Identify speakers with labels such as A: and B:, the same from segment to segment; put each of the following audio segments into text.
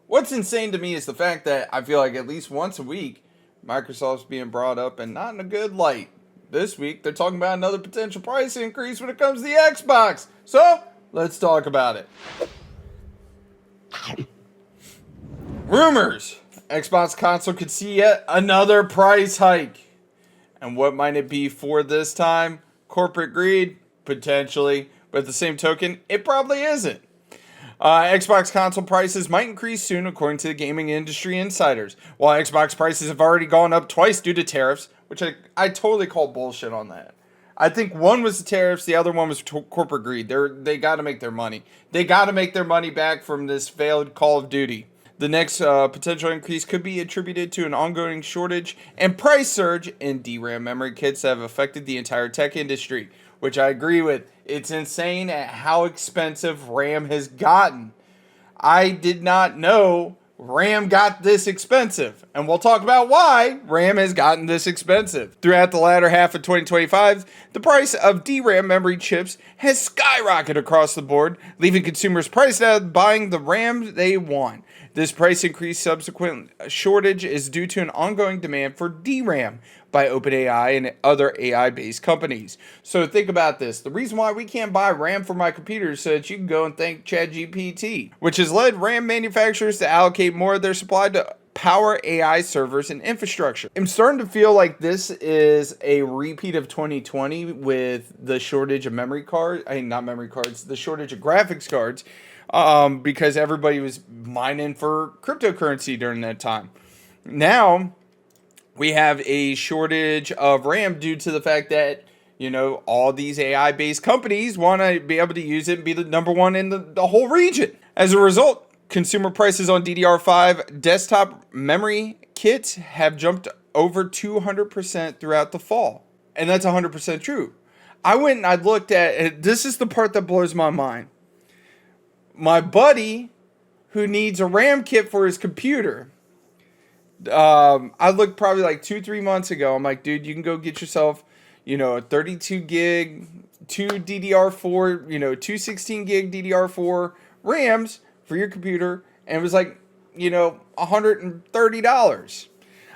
A: What's insane to me is the fact that I feel like at least once a week, Microsoft's being brought up and not in a good light. This week, they're talking about another potential price increase when it comes to the Xbox. So, let's talk about it. Rumors. Xbox console could see yet another price hike. And what might it be for this time? Corporate greed? Potentially. But at the same token, it probably isn't. Xbox console prices might increase soon, according to the gaming industry insiders. While Xbox prices have already gone up twice due to tariffs, which I totally call bullshit on that. I think one was the tariffs, the other one was corporate greed. They got to make their money. They got to make their money back from this failed Call of Duty. The next potential increase could be attributed to an ongoing shortage and price surge in DRAM memory kits that have affected the entire tech industry, which I agree with. It's insane at how expensive RAM has gotten. I did not know RAM got this expensive, and we'll talk about why RAM has gotten this expensive. Throughout the latter half of 2025, the price of DRAM memory chips has skyrocketed across the board, leaving consumers priced out of buying the RAM they want. This price increase subsequent shortage is due to an ongoing demand for DRAM by OpenAI and other AI-based companies. So think about this. The reason why we can't buy RAM for my computer is so that you can go and thank ChatGPT, which has led RAM manufacturers to allocate more of their supply to power AI servers and infrastructure. I'm starting to feel like this is a repeat of 2020 with the shortage of memory cards. Not memory cards, the shortage of graphics cards, because everybody was mining for cryptocurrency during that time. Now, we have a shortage of RAM due to the fact that, all these AI-based companies want to be able to use it and be the number one in the whole region. As a result, consumer prices on DDR5 desktop memory kits have jumped over 200% throughout the fall. And that's 100% true. I went and I looked at, this is the part that blows my mind. My buddy, who needs a RAM kit for his computer, I looked probably like 2-3 months ago. I'm like, dude, you can go get yourself, a 32 gig, two DDR4, two 16 gig DDR4 RAMs for your computer. And it was like, $130.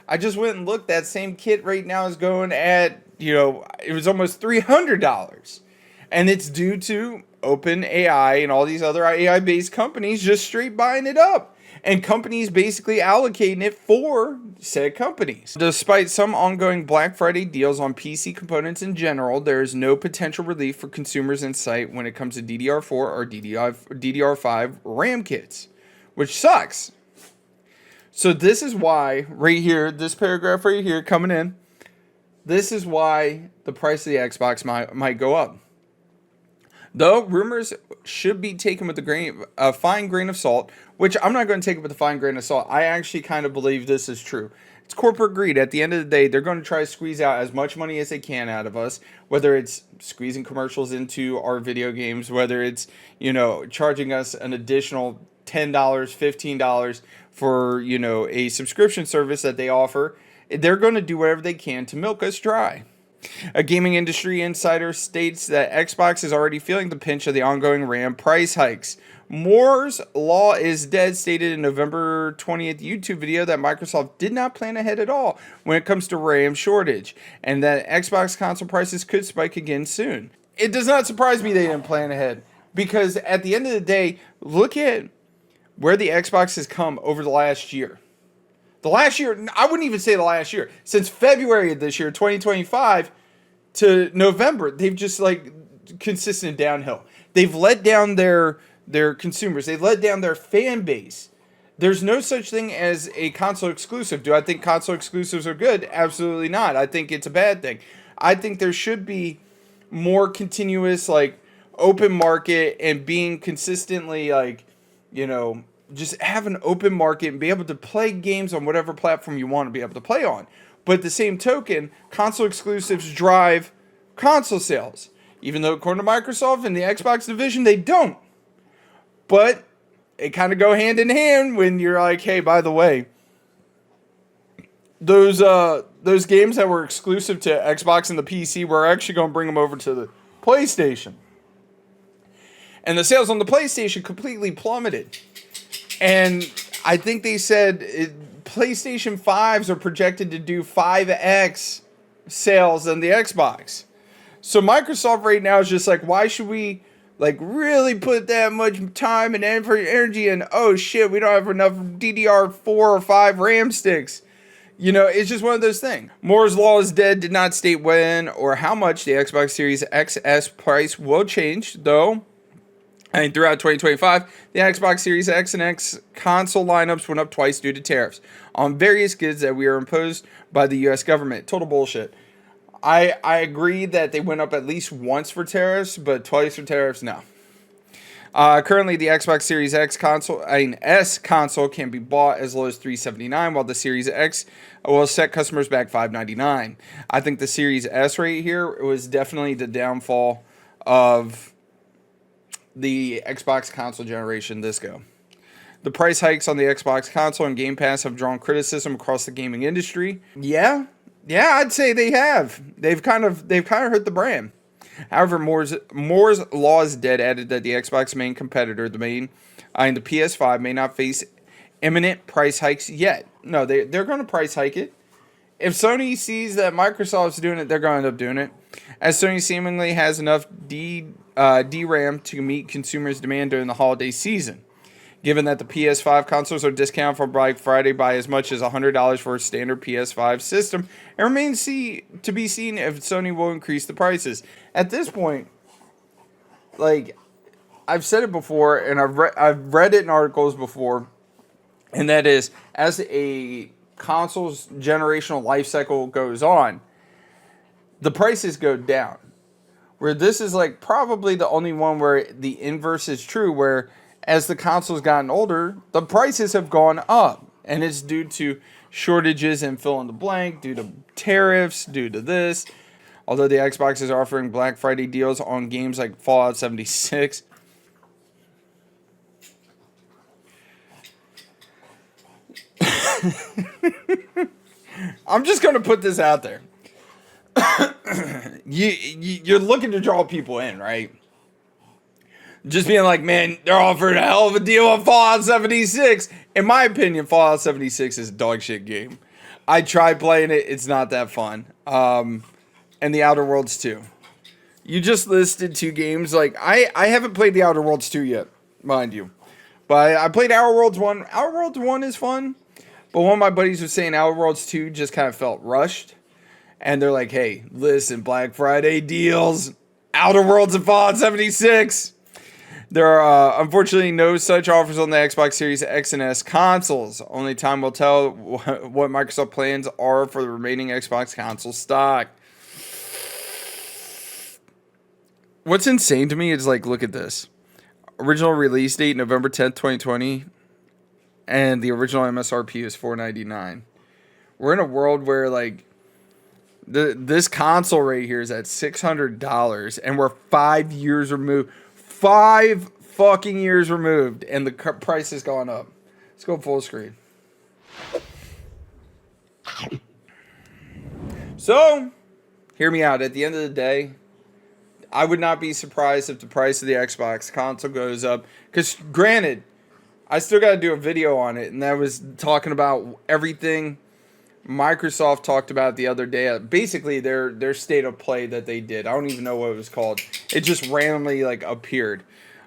A: I just went and looked. That same kit right now is going at, it was almost $300. And it's due to OpenAI and all these other AI-based companies just straight buying it up. And companies basically allocating it for said companies. Despite some ongoing Black Friday deals on PC components in general, there is no potential relief for consumers in sight when it comes to DDR4 or DDR5 RAM kits, which sucks. So this is why, right here, this paragraph right here coming in, this is why the price of the Xbox might go up. Though rumors should be taken with a fine grain of salt, which I'm not going to take it with a fine grain of salt. I actually kind of believe this is true. It's corporate greed. At the end of the day, they're going to try to squeeze out as much money as they can out of us, whether it's squeezing commercials into our video games, whether it's, charging us an additional $10, $15 for, a subscription service that they offer. They're going to do whatever they can to milk us dry. A gaming industry insider states that Xbox is already feeling the pinch of the ongoing RAM price hikes. Moore's Law is dead stated in November 20th YouTube video that Microsoft did not plan ahead at all when it comes to RAM shortage, and that Xbox console prices could spike again soon. It does not surprise me they didn't plan ahead, because at the end of the day, look at where the Xbox has come over the last year. The last year, I wouldn't even say the last year. Since February of this year, 2025, to November, they've just consistent downhill. They've let down their consumers. They've let down their fan base. There's no such thing as a console exclusive. Do I think console exclusives are good? Absolutely not. I think it's a bad thing. I think there should be more continuous, open market and being consistently, just have an open market and be able to play games on whatever platform you want to be able to play on. But at the same token, console exclusives drive console sales. Even though according to Microsoft and the Xbox division, they don't. But it kind of go hand in hand when you're like, hey, by the way, those games that were exclusive to Xbox and the PC, we're actually going to bring them over to the PlayStation. And the sales on the PlayStation completely plummeted. And I think they said PlayStation 5s are projected to do 5x sales than the Xbox. So Microsoft right now is just like, why should we like really put that much time and energy in? Oh shit, we don't have enough DDR4 or 5 RAM sticks. You know, it's just one of those things. Moore's Law is dead did not state when or how much the Xbox Series XS price will change, though. And throughout 2025, the Xbox Series X and X console lineups went up twice due to tariffs on various goods that were imposed by the U.S. government. Total bullshit. I agree that they went up at least once for tariffs, but twice for tariffs, no. Currently, the Xbox Series S console can be bought as low as $379, while the Series X will set customers back $599. I think the Series S right here was definitely the downfall of the Xbox console generation this go. The price hikes on the Xbox console and Game Pass have drawn criticism across the gaming industry. Yeah, I'd say they have. They've kind of hurt the brand. However, Moore's Law is dead added that the Xbox main competitor, the PS5, may not face imminent price hikes yet. No, they're going to price hike it. If Sony sees that Microsoft's doing it, they're going to end up doing it. As Sony seemingly has enough DRAM to meet consumers' demand during the holiday season. Given that the PS5 consoles are discounted for Black Friday by as much as $100 for a standard PS5 system, it remains to be seen if Sony will increase the prices. At this point, like, I've said it before, and I've read it in articles before, and that is, as a console's generational life cycle goes on, the prices go down. Where this is like probably the only one where the inverse is true, where as the console's gotten older, the prices have gone up. And it's due to shortages and fill in the blank, due to tariffs, due to this. Although the Xbox is offering Black Friday deals on games like Fallout 76. I'm just going to put this out there. You're looking to draw people in, right? Just being like, man, they're offering a hell of a deal on Fallout 76. In my opinion, Fallout 76 is a dog shit game. I tried playing it. It's not that fun. And the Outer Worlds 2. You just listed 2 games. Like, I haven't played the Outer Worlds 2 yet, mind you. But I played Outer Worlds 1. Outer Worlds 1 is fun. But one of my buddies was saying Outer Worlds 2 just kind of felt rushed. And they're like, hey, listen, Black Friday deals. Outer Worlds and Fallout 76. There are unfortunately no such offers on the Xbox Series X and S consoles. Only time will tell what Microsoft plans are for the remaining Xbox console stock. What's insane to me is, like, look at this. Original release date, November 10th, 2020. And the original MSRP is $499. We're in a world where, like, this console right here is at $600. And we're 5 years removed. 5 fucking years removed, and the price has gone up. Let's go full screen. So, hear me out. At the end of the day, I would not be surprised if the price of the Xbox console goes up. Because, granted, I still got to do a video on it, and that was talking about everything Microsoft talked about the other day. Basically, their state of play that they did. I don't even know what it was called. It just randomly, like, appeared.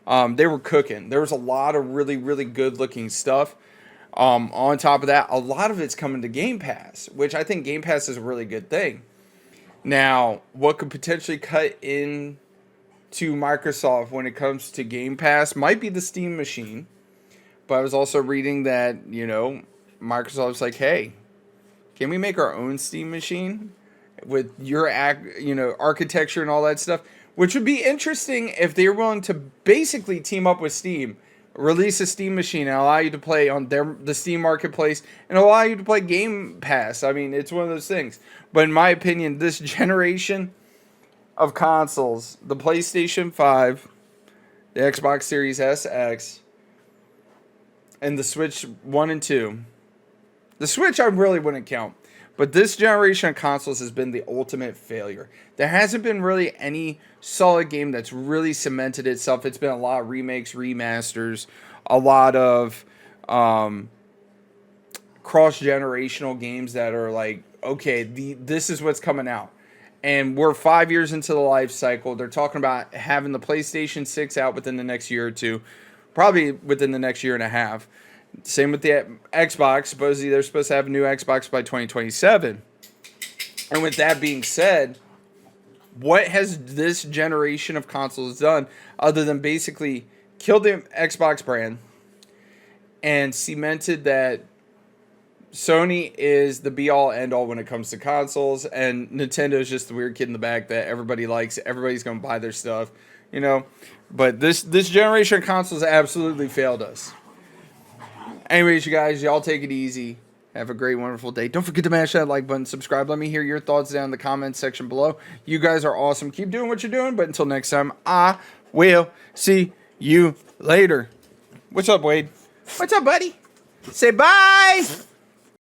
A: They were cooking. There was a lot of really, really good looking stuff. On top of that, a lot of it's coming to Game Pass, which I think Game Pass is a really good thing. Now, what could potentially cut in to Microsoft when it comes to Game Pass might be the Steam machine. But I was also reading that, you know, Microsoft's like, hey, can we make our own Steam machine with your architecture and all that stuff? Which would be interesting if they were willing to basically team up with Steam, release a Steam machine and allow you to play on the Steam marketplace and allow you to play Game Pass. I mean, it's one of those things. But in my opinion, this generation of consoles, the PlayStation 5, the Xbox Series S, X, and the Switch 1 and 2. The Switch I really wouldn't count. But this generation of consoles has been the ultimate failure. There hasn't been really any solid game that's really cemented itself. It's been a lot of remakes, remasters, a lot of cross-generational games that are like, okay, this is what's coming out. And we're 5 years into the life cycle. They're talking about having the PlayStation 6 out within the next year or two, probably within the next year and a half. Same with the Xbox. Supposedly they're supposed to have a new Xbox by 2027. And with that being said, what has this generation of consoles done other than basically kill the Xbox brand and cemented that Sony is the be-all, end-all when it comes to consoles, and Nintendo's just the weird kid in the back that everybody likes. Everybody's going to buy their stuff, you know. But this generation of consoles absolutely failed us. Anyways, you guys, y'all take it easy. Have a great, wonderful day. Don't forget to mash that like button, subscribe. Let me hear your thoughts down in the comments section below. You guys are awesome. Keep doing what you're doing. But until next time, I will see you later. What's up, Wade? What's up, buddy? Say bye.